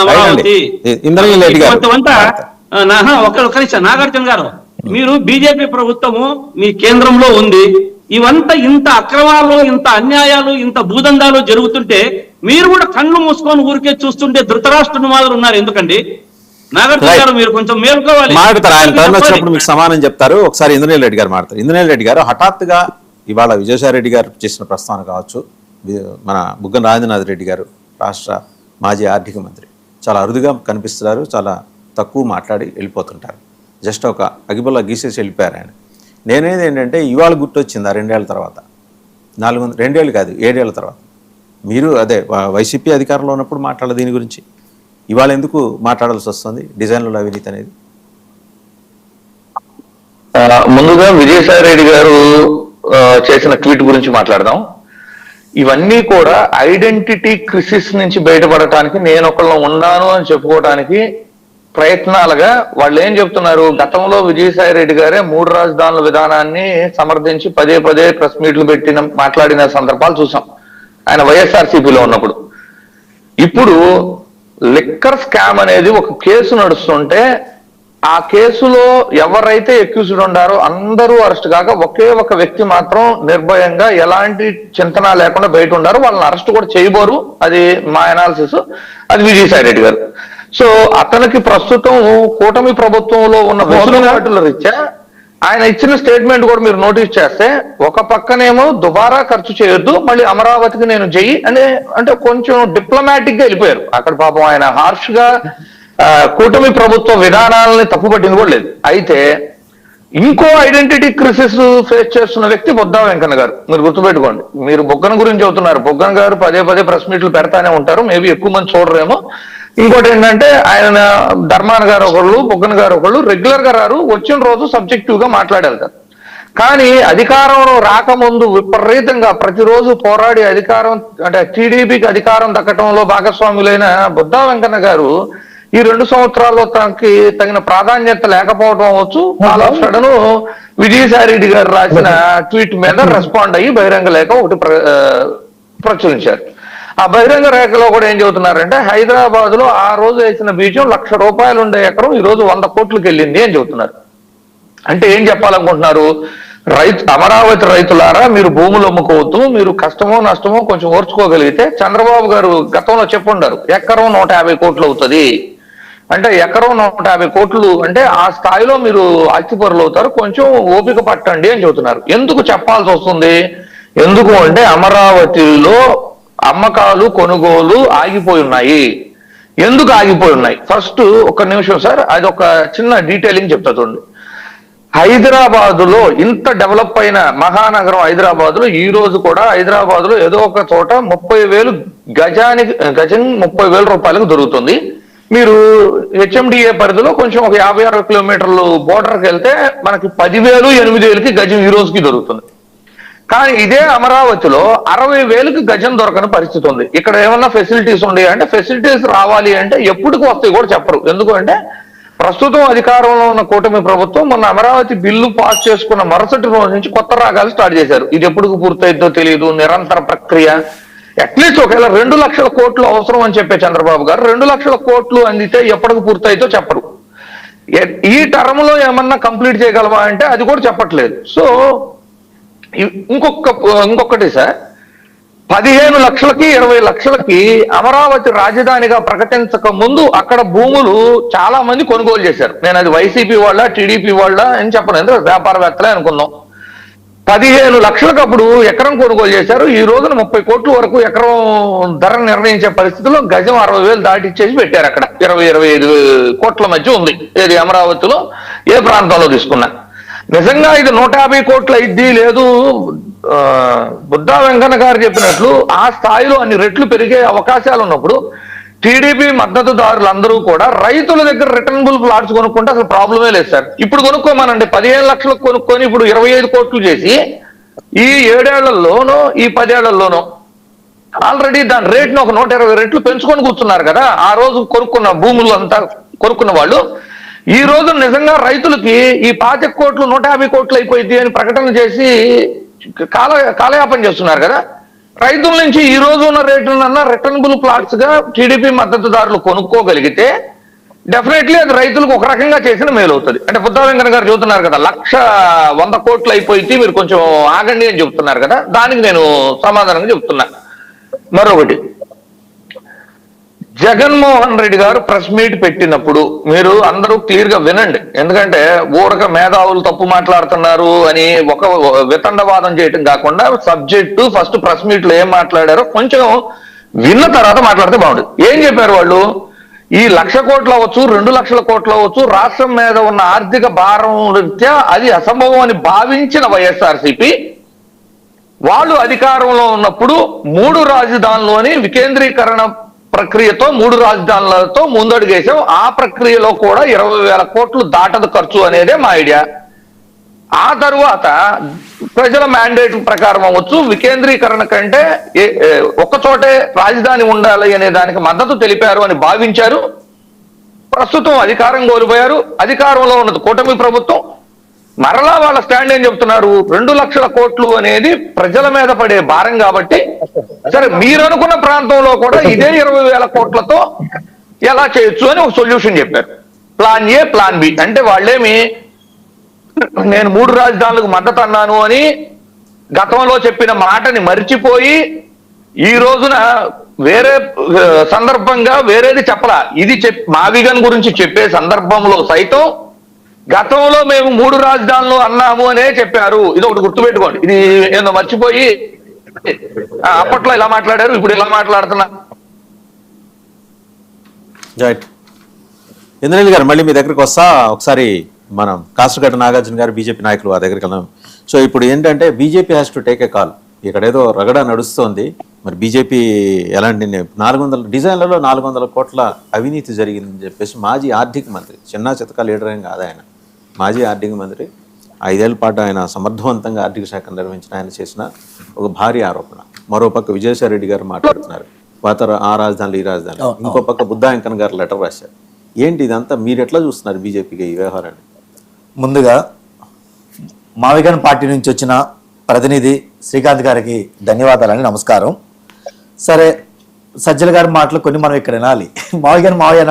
అమరావతి ఒక్క నిమిషం నాగార్జున గారు, మీరు బీజేపీ ప్రభుత్వము మీ కేంద్రంలో ఉంది. ఇవంతా ఇంత అక్రమాలు, ఇంత అన్యాయాలు, ఇంత భూదందాలు జరుగుతుంటే మీరు కూడా కళ్ళు మూసుకొని ఊరికే చూస్తుంటే ధృతరాష్ట్రుని మాదిరి ఉన్నారు. ఎందుకండి నాగార్జున గారు? మీరు కొంచెం మేల్కోవాలి. మాట్లాడతారు, ఆయన టర్న్ వచ్చినప్పుడు మీకు సమానం చెప్తారు. ఒకసారి ఇంద్రనీల్ రెడ్డి గారు మాట్లాడతారు. ఇంద్రనీల్ రెడ్డి గారు, హఠాత్తుగా ఇవాళ విజయసాయి రెడ్డి గారు చేసిన ప్రస్తావన కావచ్చు, మన బుగ్గన రాజేంద్రనాథ్ రెడ్డి గారు రాష్ట్ర మాజీ ఆర్థిక మంత్రి చాలా అరుదుగా కనిపిస్తున్నారు. చాలా తక్కువ మాట్లాడి వెళ్ళిపోతుంటారు. జస్ట్ ఒక అగిబుల్లా గీసేసి వెళ్ళిపోయారు ఆయన. నేనేది ఏంటంటే ఇవాళ గుర్తొచ్చింది ఆ 2 ఏళ్ల తర్వాత, 2 ఏళ్ళు కాదు 7 ఏళ్ల తర్వాత. మీరు అదే వైసీపీ అధికారంలో ఉన్నప్పుడు మాట్లాడాలి దీని గురించి, ఇవాళ ఎందుకు మాట్లాడాల్సి వస్తుంది డిజైన్ల అవినీతి అనేది? ముందుగా విజయసాయి రెడ్డి గారు చేసిన ట్వీట్ గురించి మాట్లాడదాం. ఇవన్నీ కూడా ఐడెంటిటీ క్రిసిస్ నుంచి బయటపడటానికి నేను ఒకళ్ళు ఉన్నాను అని చెప్పుకోవడానికి ప్రయత్నాలుగా వాళ్ళు ఏం చెప్తున్నారు. గతంలో విజయసాయి రెడ్డి గారే 3 రాజధానుల విధానాన్ని సమర్థించి పదే ప్రెస్ మీట్లు మాట్లాడిన సందర్భాలు చూసాం ఆయన వైఎస్ఆర్సీపీలో ఉన్నప్పుడు. ఇప్పుడు లిక్కర్ స్కామ్ అనేది ఒక కేసు నడుస్తుంటే ఆ కేసులో ఎవరైతే అక్యూజ్డ్ ఉండారో అందరూ అరెస్ట్ కాక ఒకే ఒక వ్యక్తి మాత్రం నిర్భయంగా ఎలాంటి చింతన లేకుండా బయట ఉండారు. వాళ్ళని అరెస్ట్ కూడా చేయబోరు. అది మా అనాలిసిస్. అది విజయసాయి రెడ్డి గారు. సో అతనికి ప్రస్తుతం కూటమి ప్రభుత్వంలో ఉన్న వెసులుబాటుల రీత్యా ఆయన ఇచ్చిన స్టేట్మెంట్ కూడా మీరు నోటీస్ చేస్తే ఒక పక్కనేమో దుబారా ఖర్చు చేయొద్దు, మళ్ళీ అమరావతికి నేను చెయ్యి అంటే కొంచెం డిప్లొమాటిక్ గా వెళ్ళిపోయారు. అక్కడ పాపం ఆయన హార్ష్ గా కూటమి ప్రభుత్వ విధానాలని తప్పుపట్టింది కూడా లేదు. అయితే ఇంకో ఐడెంటిటీ క్రిసిస్ ఫేస్ చేస్తున్న వ్యక్తి బొద్దా వెంకన్న గారు. మీరు గుర్తుపెట్టుకోండి. మీరు బొగ్గన గురించి చెబుతున్నారు. బొగ్గన గారు పదే ప్రెస్ మీట్లు పెడతానే ఉంటారు. మేబీ ఎక్కువ మంది చూడరేమో. ఇంకోటి ఏంటంటే ఆయన ధర్మాన గారు ఒకళ్ళు, బొగ్గన గారు ఒకళ్ళు రెగ్యులర్ గా రారు. వచ్చిన రోజు సబ్జెక్టివ్ గా మాట్లాడేళ్తారు. కానీ అధికారంలో రాకముందు విపరీతంగా ప్రతిరోజు పోరాడి అధికారం అంటే టీడీపీకి అధికారం దక్కడంలో భాగస్వాములైన బొద్దా వెంకన్న గారు ఈ 2 సంవత్సరాల్లో తనకి తగిన ప్రాధాన్యత లేకపోవడం అవచ్చు. అలా సడన్ విజయసాయి రెడ్డి గారు రాసిన ట్వీట్ మీద రెస్పాండ్ అయ్యి బహిరంగ లేఖ ఒకటి ప్రచురించారు. ఆ బహిరంగ రేఖలో కూడా ఏం చెబుతున్నారంటే హైదరాబాద్ లో ఆ రోజు వేసిన బీజం ₹1,00,000 ఉండే ఎకరం ఈ రోజు 100 కోట్లకు వెళ్ళింది అని చెబుతున్నారు. అంటే ఏం చెప్పాలనుకుంటున్నారు? అమరావతి రైతులారా, మీరు భూములు అమ్ముకోవద్దు, మీరు కష్టమో నష్టమో కొంచెం ఓర్చుకోగలిగితే చంద్రబాబు గారు గతంలో చెప్పుండారు ఎకరం 150 కోట్లు అవుతుంది అంటే ఎకరం 150 కోట్లు అంటే ఆ స్థాయిలో మీరు ఆస్తిపరులు అవుతారు, కొంచెం ఓపిక పట్టండి అని చెబుతున్నారు. ఎందుకు చెప్పాల్సి వస్తుంది? ఎందుకు అంటే అమరావతిలో అమ్మకాలు కొనుగోలు ఆగిపోయి ఉన్నాయి. ఎందుకు ఆగిపోయి ఉన్నాయి? ఫస్ట్ ఒక నిమిషం సార్, అది ఒక చిన్న డీటెయిలింగ్ చెప్తా చూడండి. హైదరాబాద్ లో ఇంత డెవలప్ అయిన మహానగరం హైదరాబాద్ లో ఈ రోజు కూడా హైదరాబాద్ లో ఏదో ఒక చోట 30,000 గజం 30,000 రూపాయలకు దొరుకుతుంది. మీరు హెచ్ఎండిఏ పరిధిలో కొంచెం ఒక 50-60 కిలోమీటర్లు బోర్డర్కి వెళ్తే మనకి 10,000, 8,000కి గజం ఈ రోజుకి దొరుకుతుంది. కానీ ఇదే అమరావతిలో 60,000కి గజం దొరకని పరిస్థితి ఉంది. ఇక్కడ ఏమన్నా ఫెసిలిటీస్ ఉన్నాయి అంటే ఫెసిలిటీస్ రావాలి అంటే ఎప్పటికి వస్తాయి కూడా చెప్పరు. ఎందుకంటే ప్రస్తుతం అధికారంలో ఉన్న కూటమి ప్రభుత్వం మొన్న అమరావతి బిల్లు పాస్ చేసుకున్న మరుసటి రోజు నుంచి కొత్త రాగాలు స్టార్ట్ చేశారు. ఇది ఎప్పటికి పూర్తయిద్దో తెలియదు, నిరంతర ప్రక్రియ. అట్లీస్ట్ ఒకవేళ 2 లక్షల కోట్లు అవసరం అని చెప్పే చంద్రబాబు గారు 2 లక్షల కోట్లు అందితే ఎప్పటికి పూర్తయితో చెప్పరు. ఈ టర్మ్ లో ఏమన్నా కంప్లీట్ చేయగలవా అంటే అది కూడా చెప్పట్లేదు. సో ఇంకొకటి సార్, 15 లక్షలకి 20 లక్షలకి అమరావతి రాజధానిగా ప్రకటించక ముందు అక్కడ భూములు చాలా మంది కొనుగోలు చేశారు. నేను అది వైసీపీ వాళ్ళ టీడీపీ వాళ్ళ అని చెప్పను, ఎందుకంటే వ్యాపారవేత్తలే అనుకుందాం. 15 లక్షలకు అప్పుడు ఎకరం కొనుగోలు చేశారు. ఈ రోజున 30 కోట్ల వరకు ఎకరం ధర నిర్ణయించే పరిస్థితిలో గజం 60,000 దాటిచ్చేసి పెట్టారు. అక్కడ 20-25 కోట్ల మధ్య ఉంది. ఏది అమరావతిలో ఏ ప్రాంతంలో తీసుకున్నా. నిజంగా ఇది 150 కోట్ల ఇద్ది లేదు. బుద్ధా వెంకన్న గారు చెప్పినట్లు ఆ స్థాయిలో అన్ని రెట్లు పెరిగే అవకాశాలు ఉన్నప్పుడు టీడీపీ మద్దతుదారులందరూ కూడా రైతుల దగ్గర రిటర్నబుల్ ప్లాట్స్ కొనుక్కుంటే అసలు ప్రాబ్లమే లేదు సార్. ఇప్పుడు కొనుక్కోమనండి, 15 లక్షలకు కొనుక్కొని ఇప్పుడు 25 కోట్లు చేసి ఈ 7 ఏళ్లలోనో ఈ 10 ఏళ్లలోనో ఆల్రెడీ దాని రేట్ను ఒక 120 రెట్లు పెంచుకొని కూర్చున్నారు కదా. ఆ రోజు కొనుక్కున్న భూములు అంతా కొనుక్కున్న వాళ్ళు ఈ రోజు నిజంగా రైతులకి ఈ 25 కోట్లు 150 కోట్లు అయిపోయింది అని ప్రకటన చేసి కాలయాపన చేస్తున్నారు కదా. రైతుల నుంచి ఈ రోజు ఉన్న రేట్లన్నా రిటర్నబుల్ ప్లాట్స్ గా టీడీపీ మద్దతుదారులు కొనుక్కోగలిగితే డెఫినెట్లీ అది రైతులకు ఒక రకంగా చేసిన మేలు అవుతుంది. అంటే బుద్ధా వెంకన్న గారు చెబుతున్నారు కదా 1,100 కోట్లు అయిపోయి మీరు కొంచెం ఆగండి అని చెబుతున్నారు కదా, దానికి నేను సమాధానంగా చెప్తున్నా. మరొకటి, జగన్మోహన్ రెడ్డి గారు ప్రెస్ మీట్ పెట్టినప్పుడు మీరు అందరూ క్లియర్ గా వినండి. ఎందుకంటే ఊరక మేధావులు తప్పు మాట్లాడుతున్నారు అని ఒక వితండవాదం చేయటం కాకుండా సబ్జెక్టు ఫస్ట్ ప్రెస్ మీట్ లో ఏం మాట్లాడారో కొంచెం విన్న తర్వాత మాట్లాడితే బాగుంటుంది. ఏం చెప్పారు వాళ్ళు? ఈ 1,00,000 కోట్లు అవ్వచ్చు, 2,00,000 కోట్లు అవ్వచ్చు, రాష్ట్రం మీద ఉన్న ఆర్థిక భారం రీత్యా అది అసంభవం అని భావించిన వైఎస్ఆర్సీపీ వాళ్ళు అధికారంలో ఉన్నప్పుడు 3 రాజధానుల్లోని వికేంద్రీకరణ ప్రక్రియతో 3 రాజధానులతో ముందడుగేసాం. ఆ ప్రక్రియలో కూడా 20,000 కోట్లు దాటదు ఖర్చు అనేదే మా ఐడియా. ఆ తరువాత ప్రజల మ్యాండేట్ ప్రకారం అవ్వచ్చు, వికేంద్రీకరణ కంటే ఒక్క చోటే రాజధాని ఉండాలి అనే దానికి మద్దతు తెలిపారు అని భావించారు. ప్రస్తుతం అధికారం కోల్పోయారు. అధికారంలో ఉన్నది కూటమి ప్రభుత్వం. మరలా వాళ్ళ స్టాండ్ ఏం చెప్తున్నారు? 2,00,000 కోట్లు అనేది ప్రజల మీద పడే భారం కాబట్టి సరే మీరు అనుకున్న ప్రాంతంలో కూడా ఇదే 20,000 కోట్లతో ఎలా చేయొచ్చు అని ఒక సొల్యూషన్ చెప్పారు. Plan A, plan B. అంటే వాళ్ళేమి నేను 3 రాజధానులకు మద్దతు అన్నాను అని గతంలో చెప్పిన మాటని మర్చిపోయి ఈ రోజున వేరే సందర్భంగా వేరేది చెప్పలా. ఇది మావిగన్ గురించి చెప్పే సందర్భంలో సైతం గతంలో మేము 3 రాజధానులు అన్నాము అనే చెప్పారు. ఇది ఒకటి గుర్తుపెట్టుకోండి. ఇది ఏదో మర్చిపోయి అప్పట్లో ఇలా మాట్లాడారు, ఇప్పుడు ఇలా మాట్లాడుతున్నా. రైట్. ఇంద్రనీల్ గారు మళ్ళీ మీ దగ్గరికి వస్తా. ఒకసారి మనం కాసుగడ్డ నాగార్జున గారు బీజేపీ నాయకులు ఆ దగ్గరికి వెళ్దాం. సో ఇప్పుడు ఏంటంటే BJP has to take a call. ఇక్కడ ఏదో రగడ నడుస్తోంది. మరి బీజేపీ ఎలాంటి 400 డిజైన్లలో 400 కోట్ల అవినీతి జరిగిందని చెప్పేసి మాజీ ఆర్థిక మంత్రి, చిన్న చితక లీడర్ ఏం కాదు ఆయన, మాజీ ఆర్థిక మంత్రి 5 ఏళ్ల పాటు ఆయన సమర్థవంతంగా ఆర్థిక శాఖ నిర్వహించిన ఆయన చేసిన ఒక భారీ ఆరోపణ. మరోపక్క విజయసాయి రెడ్డి గారు మాట్లాడుతున్నారు, ఆ రాజధానులు ఈ రాజధాని. ఇంకో పక్క బుద్ధా వెంకన్న గారు లెటర్ రాశారు. ఏంటి ఇదంతా? మీరు ఎట్లా చూస్తున్నారు బీజేపీకి ఈ వ్యవహారాన్ని? ముందుగా మావిగన్ పార్టీ నుంచి వచ్చిన ప్రతినిధి శ్రీకాంత్ గారికి ధన్యవాదాలని, నమస్కారం. సరే, సజ్జల గారి మాటలు కొన్ని మనం ఇక్కడ వినాలి. మావిగన్ మావయ్య